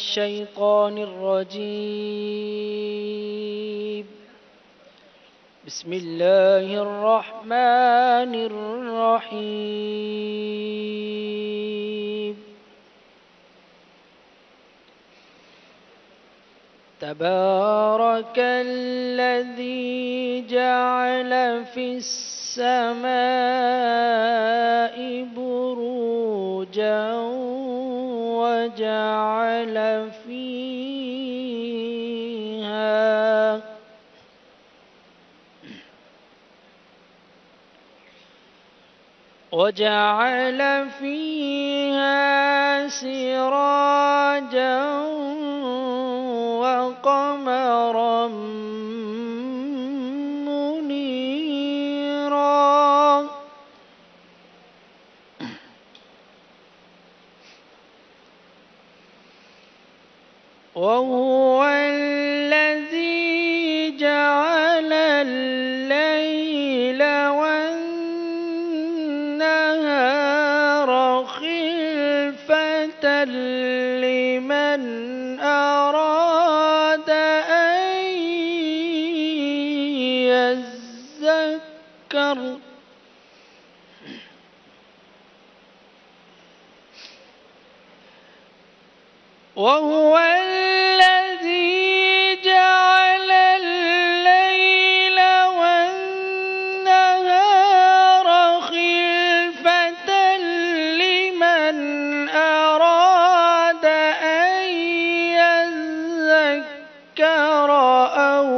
الشيطان الرجيم. بسم الله الرحمن الرحيم. تبارك الذي جعل في السماء بروجا وجعل فيها سراجا وقمرا منيرا وهو الذي جعل الليل والنهار خلفة لمن أراد أن يذكر وهو الذي جعل الليل والنهار خلفة لمن أراد أن يذكر أو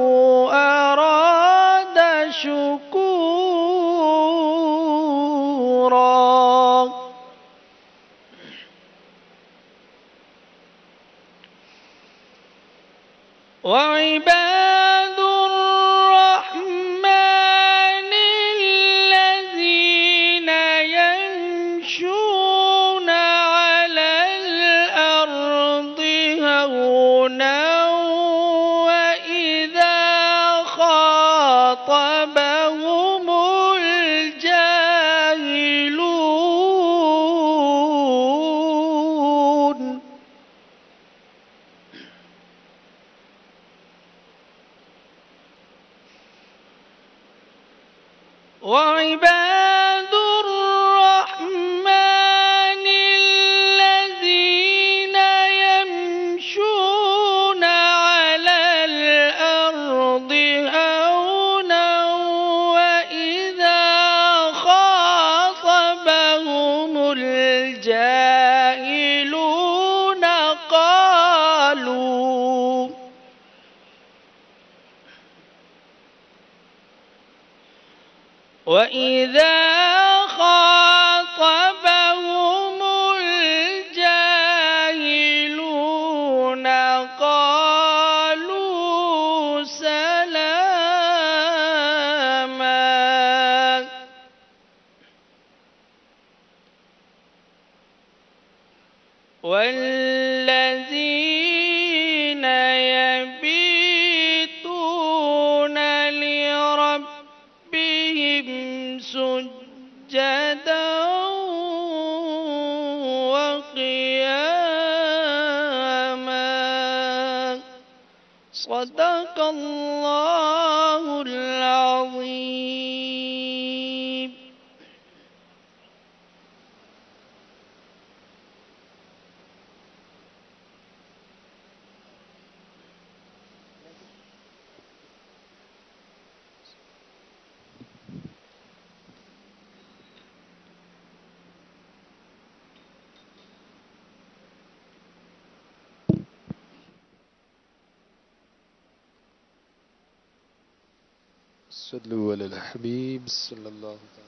أراد شكورا وعباد الرحمن الذين يمشون على الأرض هونا وإذا خاطبهم الجاهلون وعباد الرحمن الذين يمشون على الأرض هونا وإذا خاطبهم الجاهلون قالوا وإذا خاطبهم الجاهلون قالوا سلاما والذين يبيتون لربهم سجدا وقياما صدق الله العظيم. صلوا على الحبيب صلى الله تعالى.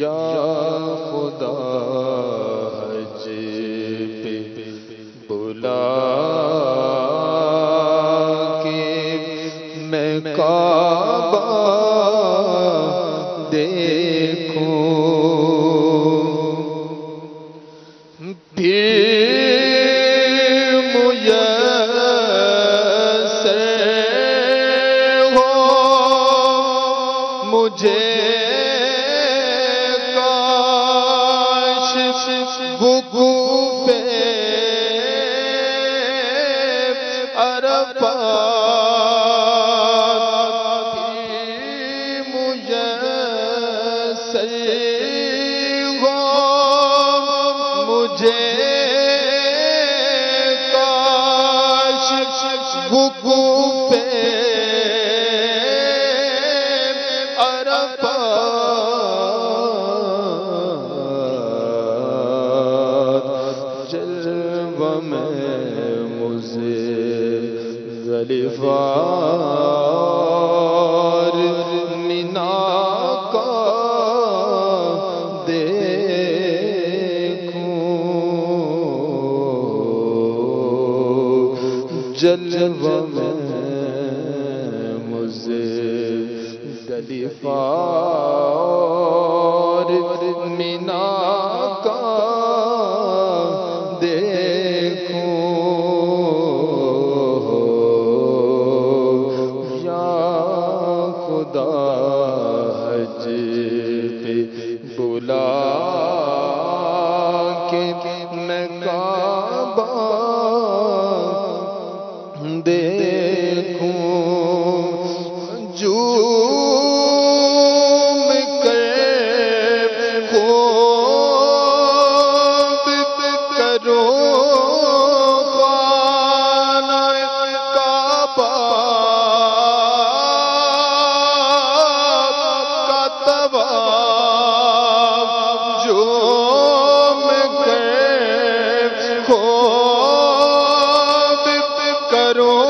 یا خدا حج پہ بلا کے میں کعبہ دیکھوں، پھر میسر ہو مجھے کاش وقوف عرفات، میسر ہو مجھے کاش وقوف عرفات، جلوہ میں مزدلفہ اور مینا کا جلوہ میں مزدلفہ اور مینا کا دیکھوں، یا خدا حج پہ بلا کے میں کعبہ دیکھوں، جھوم کر خوب کروں خانہ کعبہ کا طواف، جھوم کر خوب کروں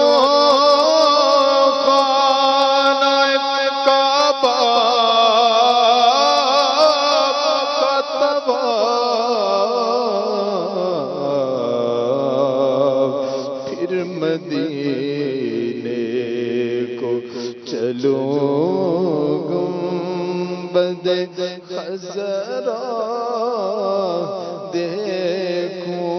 خانہ کعبہ کا طواف، پھر مدینے کو چلوں گنبد خضرا دیکھوں،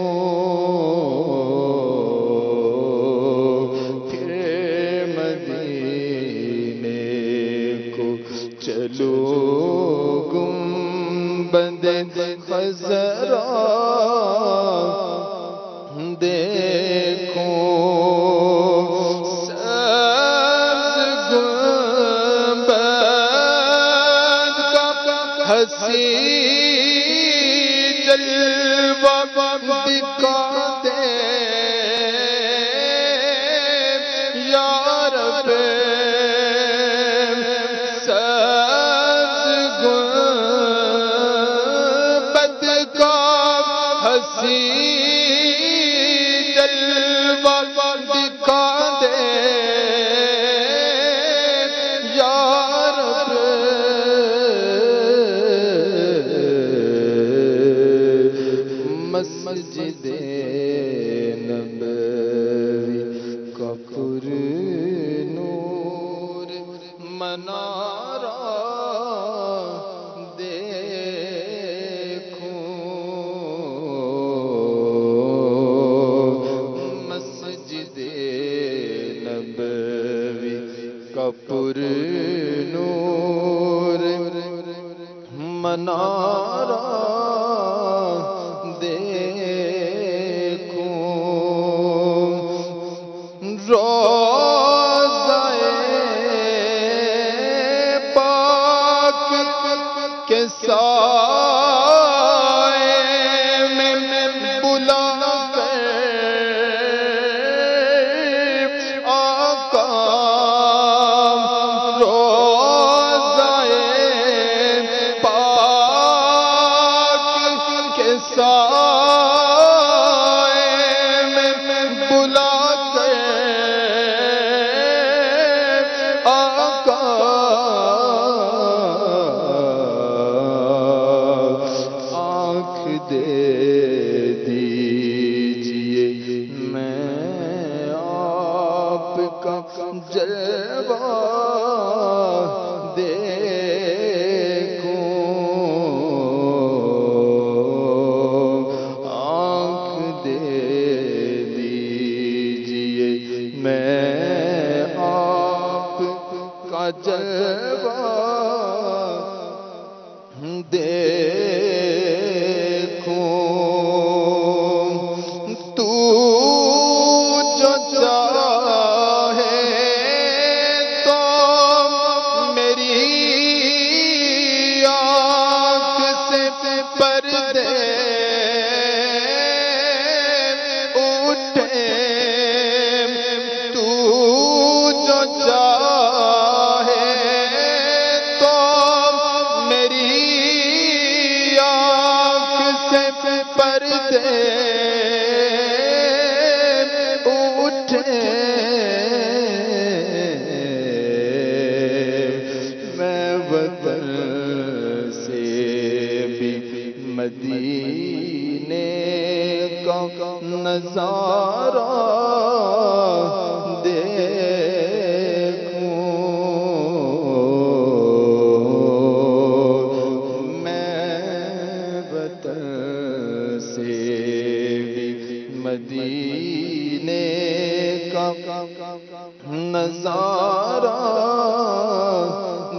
چلو گنبد خضرا دیکھوں، سبز گنبد کا حسین جلوہ دکھا دے یا رب، جلوہ دکھا دے یا رب، مسجد نبوی کا پر نور منارہ پر نور منارہ دیکھوں، روضہ پاک کے سائے میں بلا کر آقا اٹھے میں وطن سے بھی مدینے کا نظارہ مدینے کا نظارہ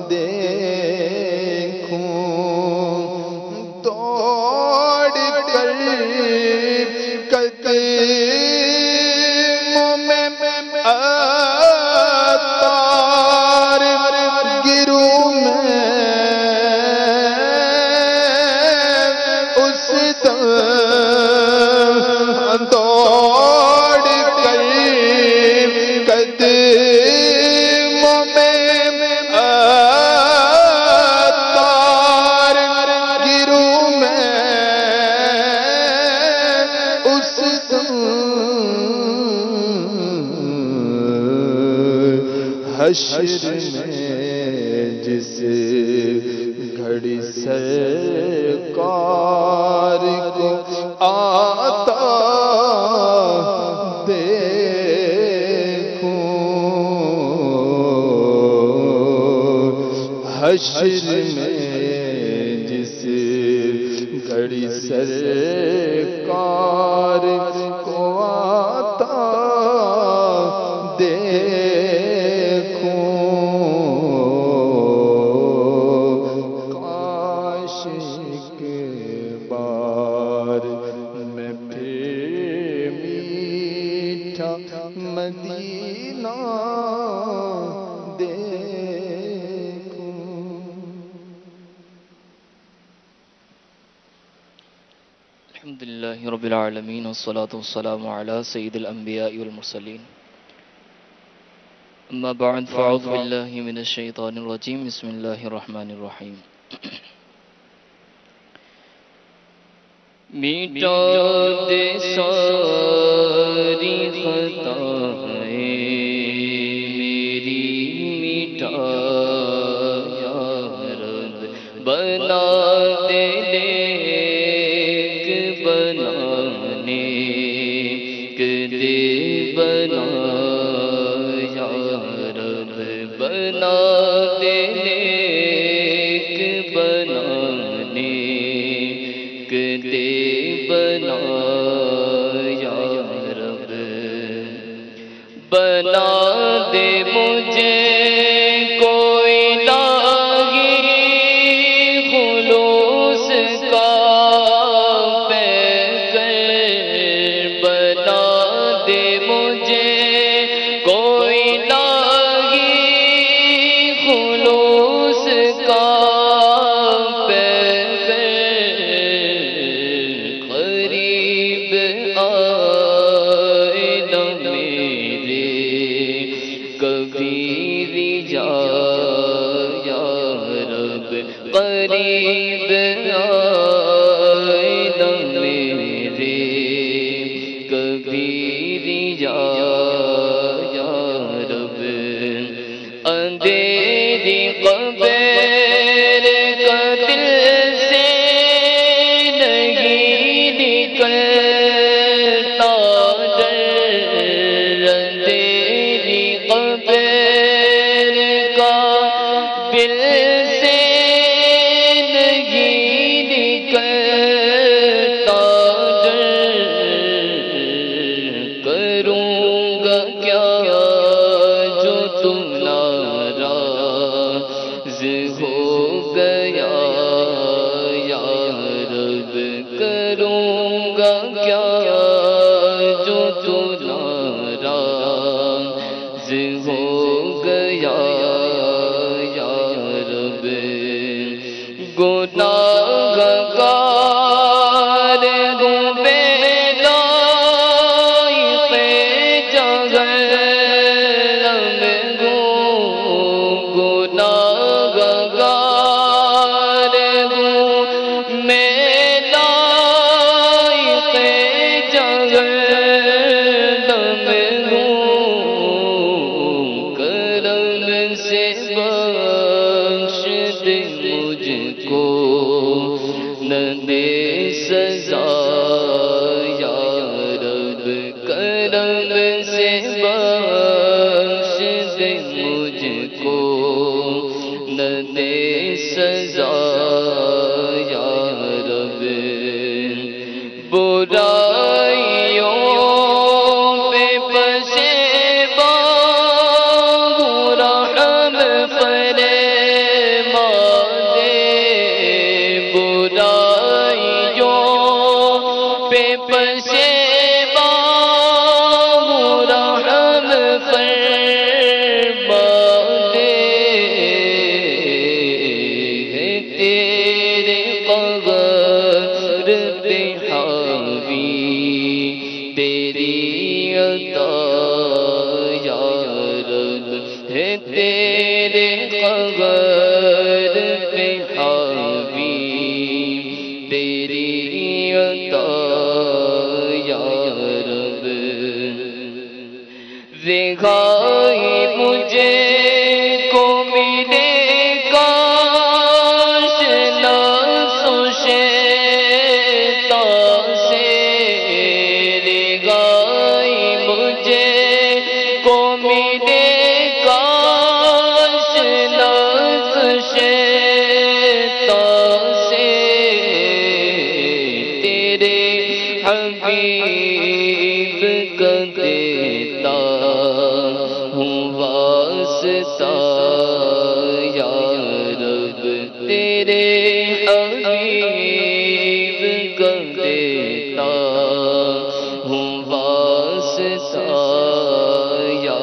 دیکھوں دوڑ کر قدموں میں عطار گروں میں اس دوڑ کر قدموں میں عطار گروں میں اس حشر میں جس گھڑی سرکار کو آتا دیکھوں حشر میں جس گھڑی سرکار کو آتا دیکھوں کاش ایک بار میں پھر میٹھا مدینہ دیکھوں. الحمدللہ رب العالمین والصلاة والسلام علی سید الانبیاء والمرسلین. اما بعد فاعوذ باللہ من الشیطان الرجیم. بسم اللہ الرحمن الرحیم. میٹا دے ساری خطائیں میری میٹا یا رب بنا دے نیک بنانے دے بنا یا رب بنا دے نیک بنانے دے بنا یا رب بنا دے مجھے کوئی لاغی خلوص کا پیکر بنا دے مجھے کوئی لاغی خلوص کا قریب آئے نہ میرے کبھی رجا یا رب. اندھیری قبر کا دل سے نہیں نکلتا ڈر. اندھیری قبر کا دل سے گناہگار ہوں بے لائق جہنم ہوں. گناہگار ہوں میں لائق سے مجھ کو نہ دے سزا یا رب، کرم سے بخش دے مجھ کو نہ دے سزا یا رب، برائیوں پہ پشیماں رحم فرما دے، برائیوں پہ پشیماں رحم فرما دے، تیرے قہر پہ حاوی تیری عطا یا رب، ہے تیرے قہر پہ حاوی تیری عطا یا رب، رہائی مجھے کو ملے کاش نفس و شیطان سے، رہائی مجھے کو ملے کاش نفس و شیطان سے، تیرے حبیب کا دیتا ہوں واسطہ یا رب، تیرے حبیب کا دیتا ہوں واسطہ یا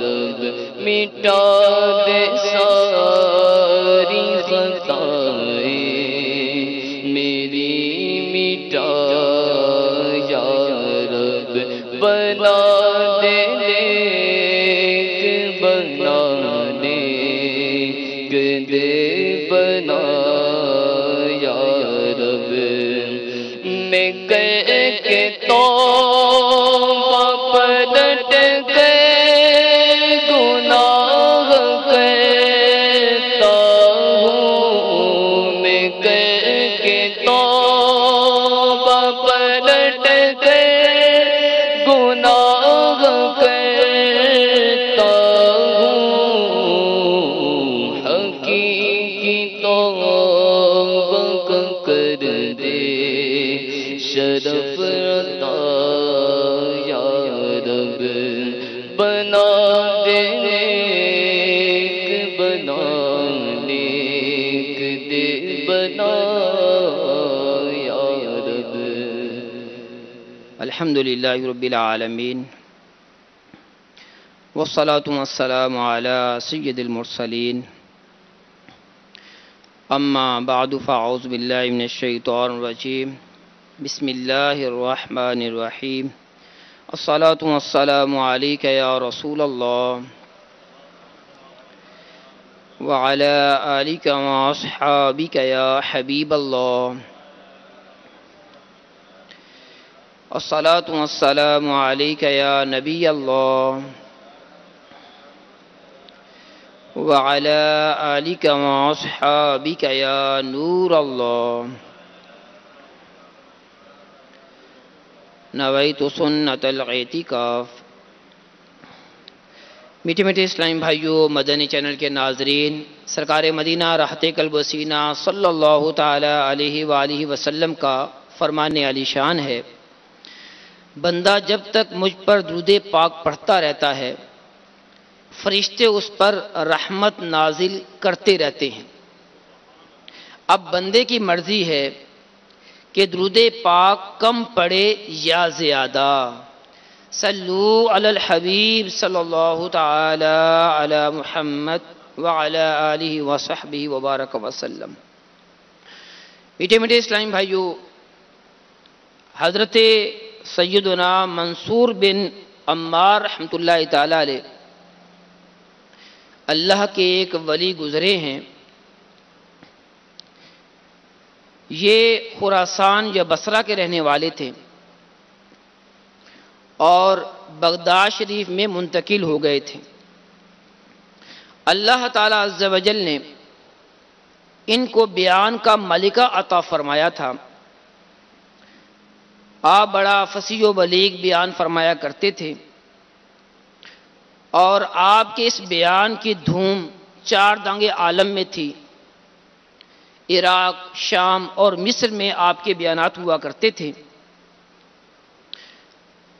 رب، مٹا دے ساری خطائیں میری، مٹا یا رب، بنا دے نیک، بنا نیک دے بنا یا رب، میں کر کے توبہ پلٹ گئے گناہ کرتا ہوں، میں کر کے توبہ پلٹ گئے گناہ کرتا ہوں، حقیقی توبہ کر دے شرف عطا یا رب، بنا دے نیک، بنا نیک دے بنا یا رب۔ الحمدللہ رب العالمین، والصلاة والسلام علی سید المرسلین، اما بعد فاعوذ باللہ من الشیطان الرجیم، بسم اللہ الرحمن الرحیم، الصلاة والسلام علیک یا رسول اللہ وعلی آلک واصحابک یا حبیب اللہ، الصلاة والسلام علیک یا نبی اللہ وعلی آلک واصحابک یا نور اللہ، نویت سنت الاعتکاف۔ میٹھے میٹھے اسلامی بھائیوں، مدنی چینل کے ناظرین، سرکار مدینہ راحت قلب و سینہ صلی اللہ تعالی علیہ وآلہ وسلم کا فرمان عالی شان ہے، بندہ جب تک مجھ پر درود پاک پڑھتا رہتا ہے فرشتے اس پر رحمت نازل کرتے رہتے ہیں۔ اب بندے کی مرضی ہے کہ درود پاک کم پڑھے یا زیادہ۔ صلو علی الحبیب صلی اللہ تعالی علی محمد وعلی آلہ وصحبہ وبارک وسلم۔ میٹھے میٹھے اسلامی بھائیوں، حضرت سیدنا منصور بن عمار رحمۃ اللہ تعالی علیہ اللہ کے ایک ولی گزرے ہیں۔ یہ خراسان یا بصرہ کے رہنے والے تھے اور بغداد شریف میں منتقل ہو گئے تھے۔ اللہ تعالیٰ عز و جل نے ان کو بیان کا ملکہ عطا فرمایا تھا۔ آپ بڑا فصیح و بلیغ بیان فرمایا کرتے تھے، اور آپ کے اس بیان کی دھوم چار دانگے عالم میں تھی۔ عراق، شام اور مصر میں آپ کے بیانات ہوا کرتے تھے۔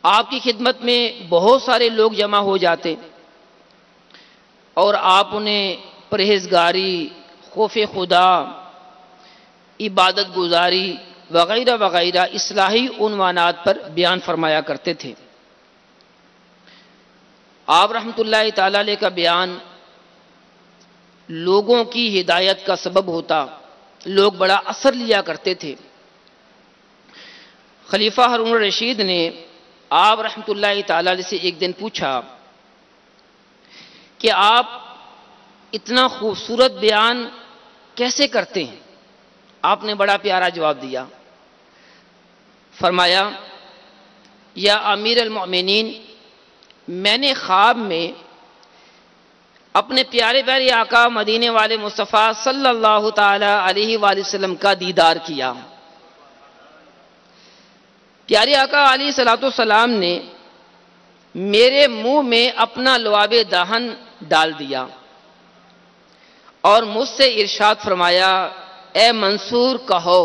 آپ کی خدمت میں بہت سارے لوگ جمع ہو جاتے اور آپ انہیں پرہیزگاری، خوف خدا، عبادت گزاری وغیرہ وغیرہ اصلاحی عنوانات پر بیان فرمایا کرتے تھے۔ آپ رحمۃ اللہ تعالی علیہ کا بیان لوگوں کی ہدایت کا سبب ہوتا، لوگ بڑا اثر لیا کرتے تھے۔ خلیفہ ہارون الرشید نے آپ رحمۃ اللہ تعالی علیہ سے ایک دن پوچھا کہ آپ اتنا خوبصورت بیان کیسے کرتے ہیں؟ آپ نے بڑا پیارا جواب دیا، فرمایا یا امیر المؤمنین، میں نے خواب میں اپنے پیارے پیارے آقا مدینے والے مصطفیٰ صلی اللہ تعالی علیہ وآلہ وسلم کا دیدار کیا۔ پیارے آقا علیہ الصلوۃ والسلام نے میرے منہ میں اپنا لعاب دہن ڈال دیا اور مجھ سے ارشاد فرمایا، اے منصور کہو۔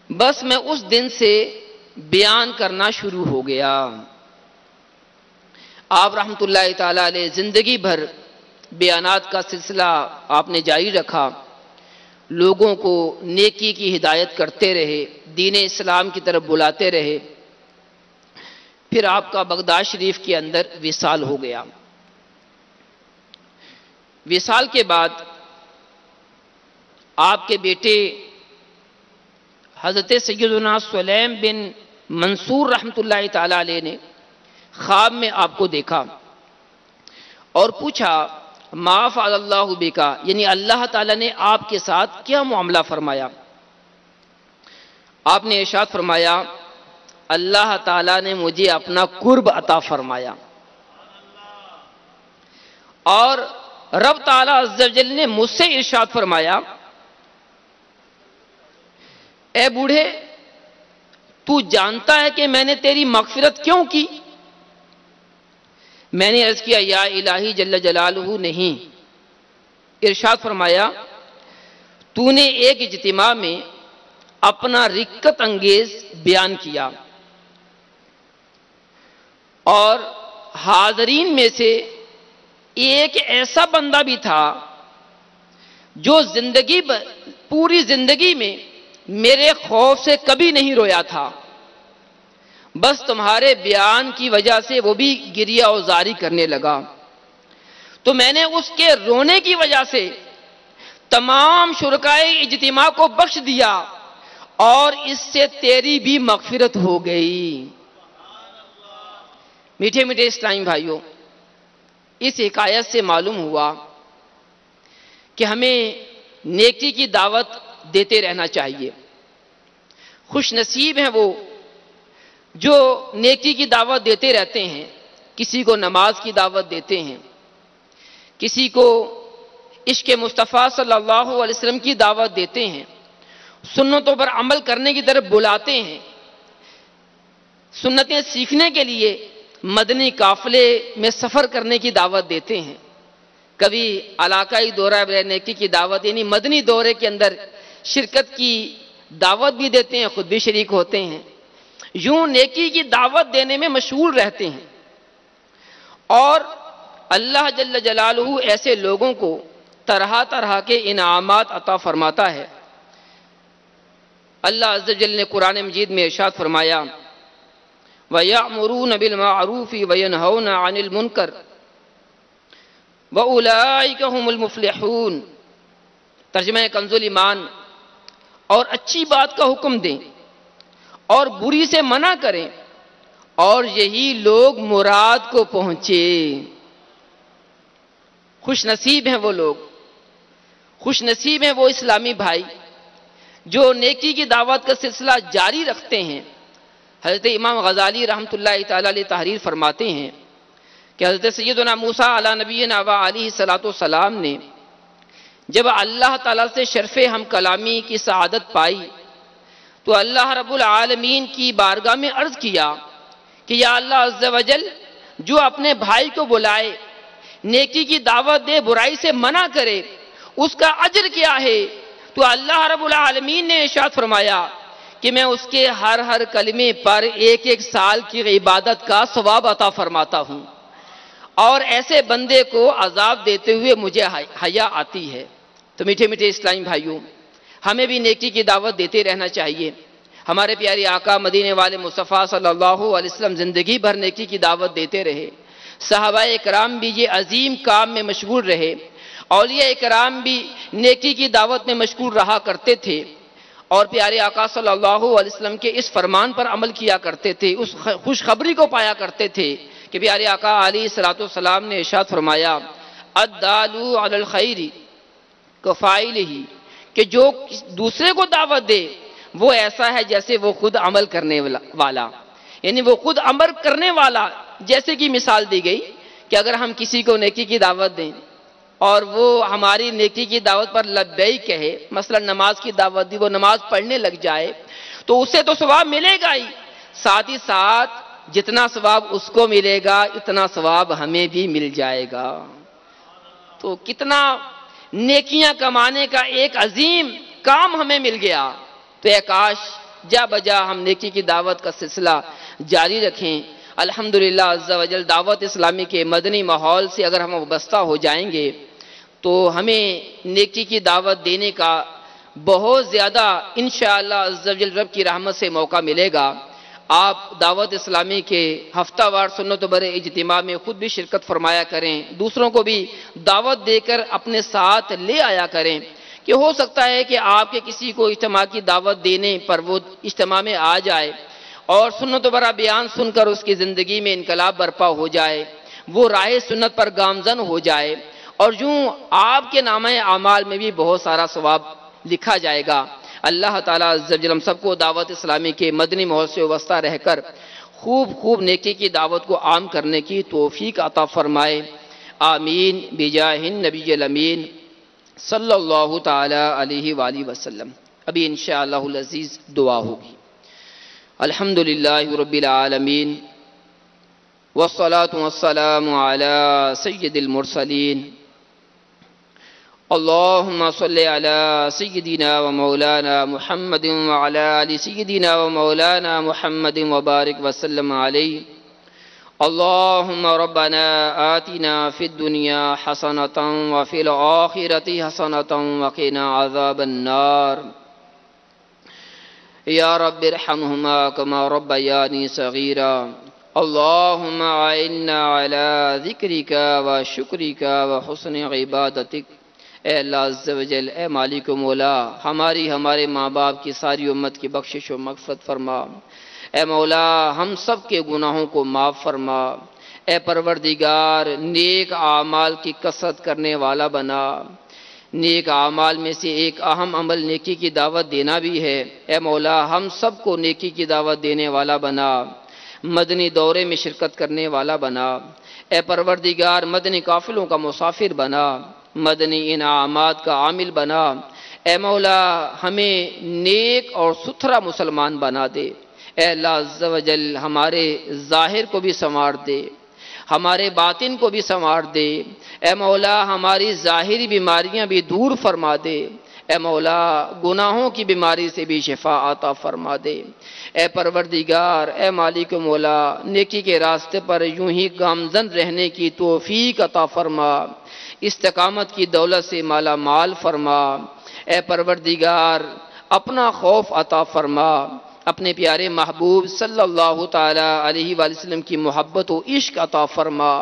بس میں اس دن سے بیان کرنا شروع ہو گیا۔ آپ رحمۃ اللہ تعالی علیہ زندگی بھر بیانات کا سلسلہ آپ نے جاری رکھا، لوگوں کو نیکی کی ہدایت کرتے رہے، دین اسلام کی طرف بلاتے رہے۔ پھر آپ کا بغداد شریف کے اندر وصال ہو گیا۔ وصال کے بعد آپ کے بیٹے حضرت سیدنا سلیم بن منصور رحمۃ اللہ تعالی علیہ نے خواب میں آپ کو دیکھا اور پوچھا، ما فعل اللہ بکا، یعنی اللہ تعالیٰ نے آپ کے ساتھ کیا معاملہ فرمایا؟ آپ نے ارشاد فرمایا، اللہ تعالیٰ نے مجھے اپنا قرب عطا فرمایا، اور رب تعالیٰ عز و جل نے مجھ سے ارشاد فرمایا، اے بوڑھے، تو جانتا ہے کہ میں نے تیری مغفرت کیوں کی؟ میں نے عرض کیا، یا الہی جل جلالہ نہیں۔ ارشاد فرمایا، تو نے ایک اجتماع میں اپنا رقت انگیز بیان کیا اور حاضرین میں سے ایک ایسا بندہ بھی تھا جو پوری زندگی میں میرے خوف سے کبھی نہیں رویا تھا، بس تمہارے بیان کی وجہ سے وہ بھی گریہ و زاری کرنے لگا، تو میں نے اس کے رونے کی وجہ سے تمام شرکائے اجتماع کو بخش دیا اور اس سے تیری بھی مغفرت ہو گئی۔ میٹھے میٹھے اسلامی بھائیوں، اس حکایت سے معلوم ہوا کہ ہمیں نیکی کی دعوت دیتے رہنا چاہیے۔ خوش نصیب ہیں وہ جو نیکی کی دعوت دیتے رہتے ہیں، کسی کو نماز کی دعوت دیتے ہیں، کسی کو عشق مصطفیٰ صلی اللہ علیہ وسلم کی دعوت دیتے ہیں، سنتوں پر عمل کرنے کی طرف بلاتے ہیں، سنتیں سیکھنے کے لیے مدنی قافلے میں سفر کرنے کی دعوت دیتے ہیں، کبھی علاقائی دورہ نیکی کی دعوت یعنی مدنی دورے کے اندر شرکت کی دعوت بھی دیتے ہیں، خود بھی شریک ہوتے ہیں، یوں نیکی کی دعوت دینے میں مشغول رہتے ہیں۔ اور اللہ جل جلالہ ایسے لوگوں کو طرح طرح کے انعامات عطا فرماتا ہے۔ اللہ عز و جل نے قرآن مجید میں ارشاد فرمایا، وَيَأْمُرُونَ بِالْمَعْرُوفِ وَيَنْهَوْنَ عَنِ الْمُنْكَرِ وَأُولَئِكَ هُمُ الْمُفْلِحُونَ۔ ترجمہ کنز ایمان، اور اچھی بات کا حکم دیں اور بری سے منع کریں، اور یہی لوگ مراد کو پہنچے۔ خوش نصیب ہیں وہ لوگ، خوش نصیب ہیں وہ اسلامی بھائی جو نیکی کی دعوت کا سلسلہ جاری رکھتے ہیں۔ حضرت امام غزالی رحمۃ اللہ تعالی علیہ تحریر فرماتے ہیں کہ حضرت سیدنا موسیٰ علی نبینا و علیہ الصلوۃ والسلام نے جب اللہ تعالیٰ سے شرف ہم کلامی کی سعادت پائی تو اللہ رب العالمین کی بارگاہ میں عرض کیا کہ یا اللہ عز و جل، جو اپنے بھائی کو بلائے، نیکی کی دعوت دے، برائی سے منع کرے، اس کا اجر کیا ہے؟ تو اللہ رب العالمین نے ارشاد فرمایا کہ میں اس کے ہر کلمے پر ایک سال کی عبادت کا ثواب عطا فرماتا ہوں، اور ایسے بندے کو عذاب دیتے ہوئے مجھے حیا آتی ہے۔ تو میٹھے میٹھے اسلامی بھائیوں، ہمیں بھی نیکی کی دعوت دیتے رہنا چاہیے۔ ہمارے پیارے آقا مدینے والے مصطفیٰ صلی اللہ علیہ وسلم زندگی بھر نیکی کی دعوت دیتے رہے، صحابہ کرام بھی یہ عظیم کام میں مشغول رہے، اولیاء کرام بھی نیکی کی دعوت میں مشغول رہا کرتے تھے، اور پیارے آقا صلی اللہ علیہ وسلم کے اس فرمان پر عمل کیا کرتے تھے، اس خوشخبری کو پایا کرتے تھے کہ پیارے آقا علیہ السلام نے ارشاد فرمایا الدالو علی الخیر کفاعلہ، کہ جو دوسرے کو دعوت دے وہ ایسا ہے جیسے وہ خود عمل کرنے والا، یعنی وہ خود عمل کرنے والا۔ جیسے کہ مثال دی گئی کہ اگر ہم کسی کو نیکی کی دعوت دیں اور وہ ہماری نیکی کی دعوت پر لبیک کہے، مثلا نماز کی دعوت دی، وہ نماز پڑھنے لگ جائے، تو اسے تو ثواب ملے گا ہی، ساتھ ہی ساتھ جتنا ثواب اس کو ملے گا اتنا ثواب ہمیں بھی مل جائے گا۔ تو کتنا نیکیاں کمانے کا ایک عظیم کام ہمیں مل گیا۔ تو اے کاش جا بجا ہم نیکی کی دعوت کا سلسلہ جاری رکھیں۔ الحمدللہ عز و جل دعوت اسلامی کے مدنی ماحول سے اگر ہم وابستہ ہو جائیں گے تو ہمیں نیکی کی دعوت دینے کا بہت زیادہ انشاءاللہ عز و جل رب کی رحمت سے موقع ملے گا۔ آپ دعوت اسلامی کے ہفتہ وار سنت و برے اجتماع میں خود بھی شرکت فرمایا کریں، دوسروں کو بھی دعوت دے کر اپنے ساتھ لے آیا کریں، کہ ہو سکتا ہے کہ آپ کے کسی کو اجتماع کی دعوت دینے پر وہ اجتماع میں آ جائے اور سنت و برا بیان سن کر اس کی زندگی میں انقلاب برپا ہو جائے، وہ راہ سنت پر گامزن ہو جائے، اور یوں آپ کے نامہ اعمال میں بھی بہت سارا ثواب لکھا جائے گا۔ اللہ تعالیٰ عز و جل ہم سب کو دعوت اسلامی کے مدنی ماحول سے وابستہ رہ کر خوب نیکی کی دعوت کو عام کرنے کی توفیق عطا فرمائے، آمین بجاہ النبی الامین صلی اللہ تعالی علیہ وآلہ وسلم۔ ابھی انشاءاللہ العزیز دعا ہوگی۔ الحمدللہ رب العالمین والصلاة والسلام علی سید المرسلین، اللہم صلی علی سیدنا و مولانا محمد وعلی آل سیدنا و مولانا محمد وبارک وسلم علیہ۔ اللہم ربنا آتنا فی الدنیا حسنة وفی الآخرة حسنة وقنا عذاب النار۔ یا رب ارحمہما کما ربیانی صغیرا۔ اللہم اعنا علی ذکرک و شکرک و حسن عبادتک۔ اے اللہ عز و جل، اے مالک و مولا، ہمارے ماں باپ کی ساری امت کی بخشش و مغفرت فرما۔ اے مولا ہم سب کے گناہوں کو معاف فرما۔ اے پروردگار نیک اعمال کی کثرت کرنے والا بنا۔ نیک اعمال میں سے ایک اہم عمل نیکی کی دعوت دینا بھی ہے۔ اے مولا ہم سب کو نیکی کی دعوت دینے والا بنا، مدنی دورے میں شرکت کرنے والا بنا۔ اے پروردگار مدنی قافلوں کا مسافر بنا، مدنی انعامات کا عامل بنا۔ اے مولا ہمیں نیک اور ستھرا مسلمان بنا دے۔ اے اللہ عز و جل ہمارے ظاہر کو بھی سنوار دے، ہمارے باطن کو بھی سنوار دے۔ اے مولا ہماری ظاہری بیماریاں بھی دور فرما دے۔ اے مولا گناہوں کی بیماری سے بھی شفا عطا فرما دے۔ اے پروردگار، اے مالک مولا نیکی کے راستے پر یوں ہی گامزن رہنے کی توفیق عطا فرما، استقامت کی دولت سے مالا مال فرما۔ اے پروردگار اپنا خوف عطا فرما، اپنے پیارے محبوب صلی اللہ تعالی علیہ وآلہ وسلم کی محبت و عشق عطا فرما۔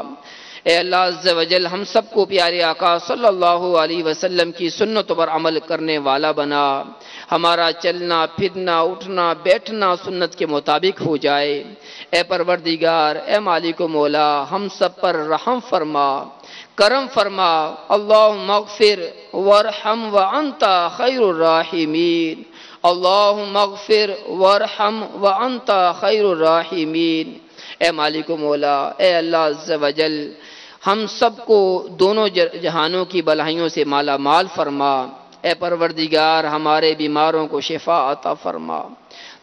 اے اللہ عز و جل ہم سب کو پیارے آقا صلی اللہ علیہ وسلم کی سنت پر عمل کرنے والا بنا، ہمارا چلنا پھرنا اٹھنا بیٹھنا سنت کے مطابق ہو جائے۔ اے پروردگار، اے مالک و مولا ہم سب پر رحم فرما، کرم فرما۔ اللہم اغفر وارحم وانت خیر الراحمین، اللہم اغفر وارحم وانت خیر الراحمین۔ اے مالک و مولا، اے اللہ عز و جل ہم سب کو دونوں جہانوں کی بلائیوں سے مالا مال فرما، اے پروردگار ہمارے بیماروں کو شفا عطا فرما۔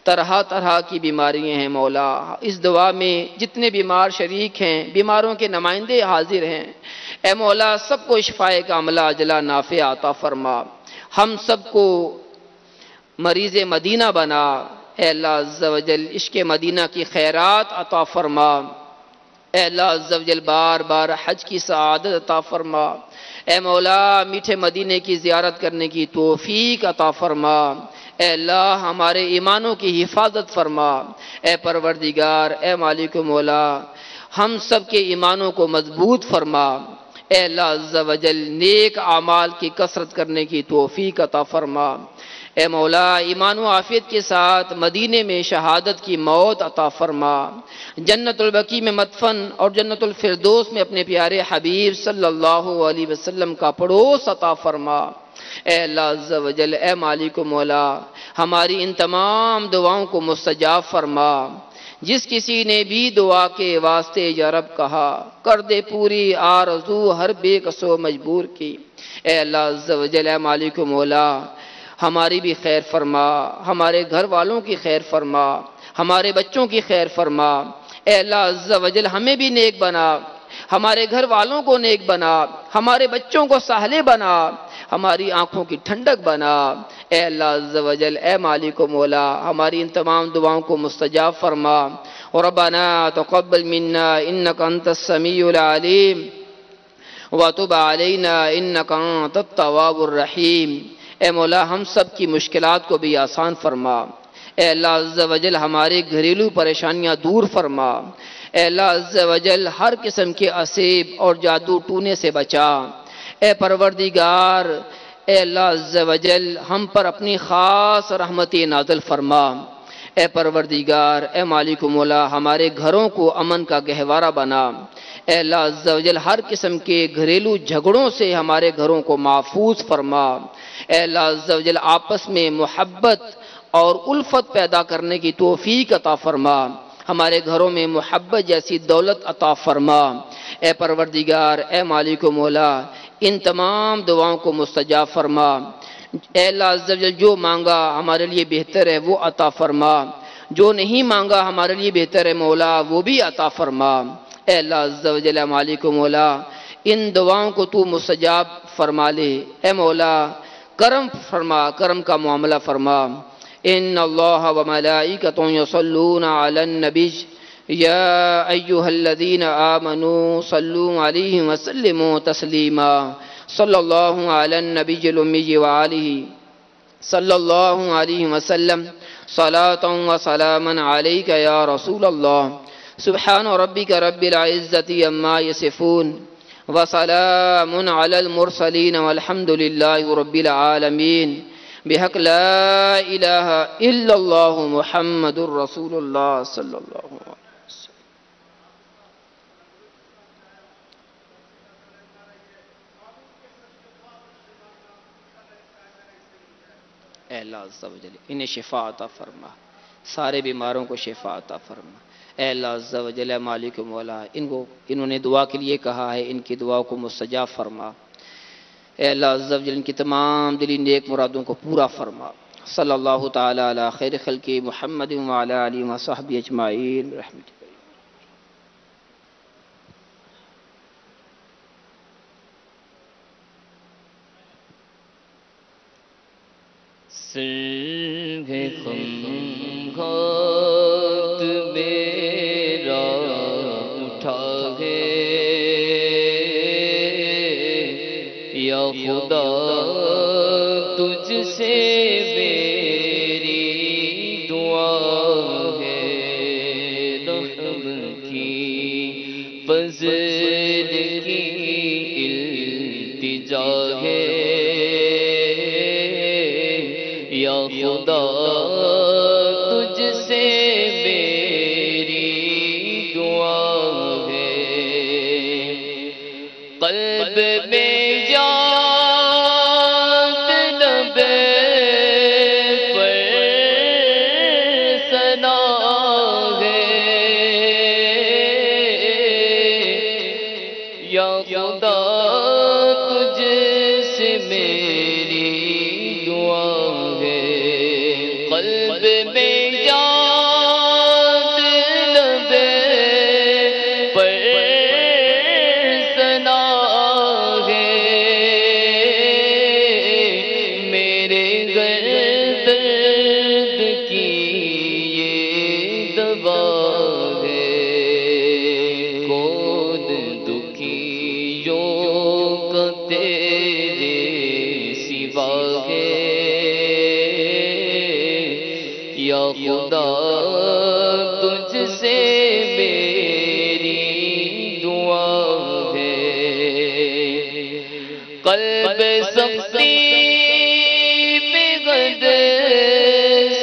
طرح طرح کی بیماریاں ہیں مولا، اس دعا میں جتنے بیمار شریک ہیں، بیماروں کے نمائندے حاضر ہیں، اے مولا سب کو شفائے کاملہ عاجلہ نافع عطا فرما۔ ہم سب کو مریض مدینہ بنا، اے اللہ عز و جل عشق مدینہ کی خیرات عطا فرما۔ اے اللہ عز و جل بار بار حج کی سعادت عطا فرما۔ اے مولا میٹھے مدینے کی زیارت کرنے کی توفیق عطا فرما۔ اے اللہ ہمارے ایمانوں کی حفاظت فرما۔ اے پروردگار، اے مالک و مولا، ہم سب کے ایمانوں کو مضبوط فرما۔ اے اللہ عز و جل نیک اعمال کی کثرت کرنے کی توفیق عطا فرما۔ اے مولا ایمان و عافیت کے ساتھ مدینے میں شہادت کی موت عطا فرما۔ جنت البقیع میں مدفن اور جنت الفردوس میں اپنے پیارے حبیب صلی اللہ علیہ وسلم کا پڑوس عطا فرما۔ اے اللہ عز و جل، اے مالک و مولا، ہماری ان تمام دعاؤں کو مستجاب فرما۔ جس کسی نے بھی دعا کے واسطے یا رب کہا، کر دے پوری آرزو ہر بے کس و مجبور کی۔ اے اللہ عز و جل، اے مالک و مولا، ہماری بھی خیر فرما، ہمارے گھر والوں کی خیر فرما، ہمارے بچوں کی خیر فرما۔ اے اللہ عز و جل ہمیں بھی نیک بنا، ہمارے گھر والوں کو نیک بنا، ہمارے بچوں کو سہلے بنا، ہماری آنکھوں کی ٹھنڈک بنا۔ اے اللہ عز و جل، اے مالک و مولا، ہماری ان تمام دعاؤں کو مستجاب فرما۔ ربنا تقبل منا انک انت السمیع العلیم وتب علینا انک انت التواب الرحیم۔ اے مولا ہم سب کی مشکلات کو بھی آسان فرما۔ اے اللہ عز و جل ہمارے گھریلو پریشانیاں دور فرما۔ اے اللہ عز و جل ہر قسم کے اسیب اور جادو ٹونے سے بچا۔ اے پروردگار، اے اللہ عز و جل ہم پر اپنی خاص رحمت نازل فرما۔ اے پروردگار، اے مالک و مولا، ہمارے گھروں کو امن کا گہوارہ بنا۔ اے اللہ عز و جل ہر قسم کے گھریلو جھگڑوں سے ہمارے گھروں کو محفوظ فرما۔ اے اللہ عز و جل آپس میں محبت اور الفت پیدا کرنے کی توفیق عطا فرما۔ ہمارے گھروں میں محبت جیسی دولت عطا فرما۔ اے پروردگار، اے مالک و مولا، ان تمام دعاؤں کو مستجاب فرما۔ اے اللہ عز و جل جو مانگا ہمارے لیے بہتر ہے وہ عطا فرما، جو نہیں مانگا ہمارے لیے بہتر ہے مولا وہ بھی عطا فرما۔ اے اللہ عز و جل، مالک و مولا، ان دعاؤں کو تو مستجاب فرما لے۔ اے مولا کرم فرما، کرم کا معاملہ فرما۔ ان اللہ و ملائکۃ یصلون علی النبی یا ایھا الذین آمنوا صلوا علیہ وسلموا تسلیما۔ صلی اللہ علی النبی الامی وآلہ صلی اللہ علیہ وسلم صلاۃ و سلاما علیک یا رسول اللہ۔ سبحان ربک رب العزۃ عما یصفون وسلام علی المرسلین والحمد للہ رب العالمین۔ بحق لا الہ الا اللہ محمد رسول اللہ صلی اللہ علیہ وسلم۔ اے اللہ عز و جل انہیں شفا عطا فرما، سارے بیماروں کو شفا عطا فرما۔ اے اللہ عز و جل، مالک و مولا، انہوں نے دعا کے لیے کہا ہے، ان کی دعا کو مستجاب فرما۔ اے اللہ عز و جل ان کی تمام دلی نیک مرادوں کو پورا فرما۔ صلی اللہ تعالی علی خیر خلق محمد وعلی آلہ وصحبہ اجمعین رحمتک۔ سر ہے خمخات میرا اٹھا ہے یا خدا تجھ سے میری دعا ہے، رحم کی فضل کی التجا ہے یا خدا تجھ سے میری دعا ہے۔ قلب میں یاد نبی پر ثنا ہے یا یا خدا تجھ سے میری دعا ہے، قلب سختی پہ غد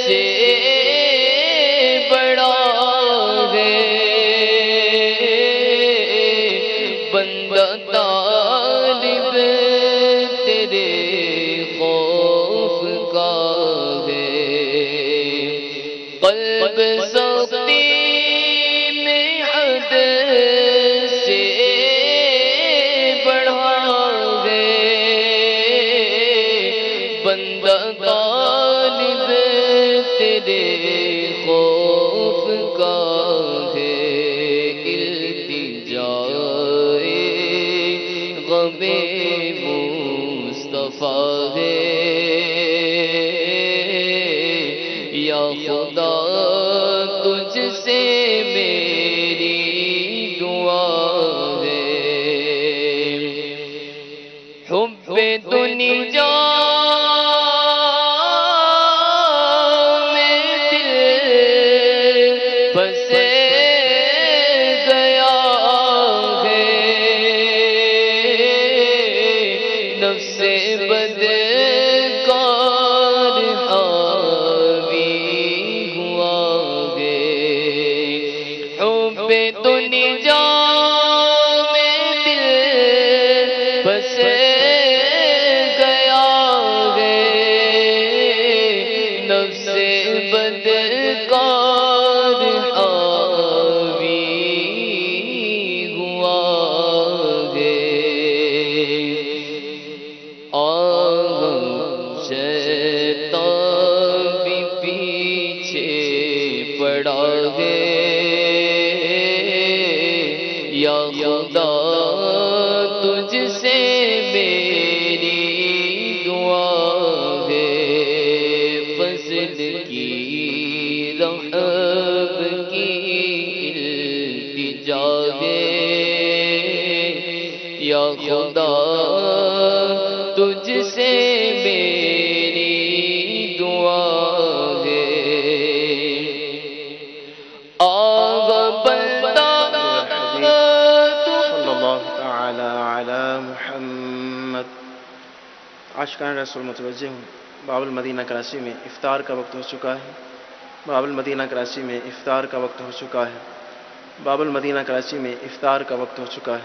سے بڑا ہے، بندہ طالب تیرے خوف کا ہے، قلب سختی میں حد سے بڑھا ہے، بندہ طالب تیرے خوف کا ہے، التجائے غم مصطفیٰ ہے، یا خدا تجھ سے میری دعا ہے، حب دنیا میں دل پس گیا ہے، نفس بدکار حاوی ہوا ہے، حب دنیا میں دل پس گیا ہے، نفس بدکار حاوی ہوا ہے، شیطان بھی پیچھے پڑا ہے، یا خدا تجھ سے میری دعا ہے، فضل کی رحم کی التجا ہے، یا خدا تجھ سے میری دعا ہے، آغا بندہ صلی اللہ تعالی علی محمد۔ عاشقان رسول متوجہ ہوں، باب المدینہ کراچی میں افطار کا وقت ہو چکا ہے، باب المدینہ کراچی میں افطار کا وقت ہو چکا ہے، باب المدینہ کراچی میں افطار کا وقت ہو چکا ہے۔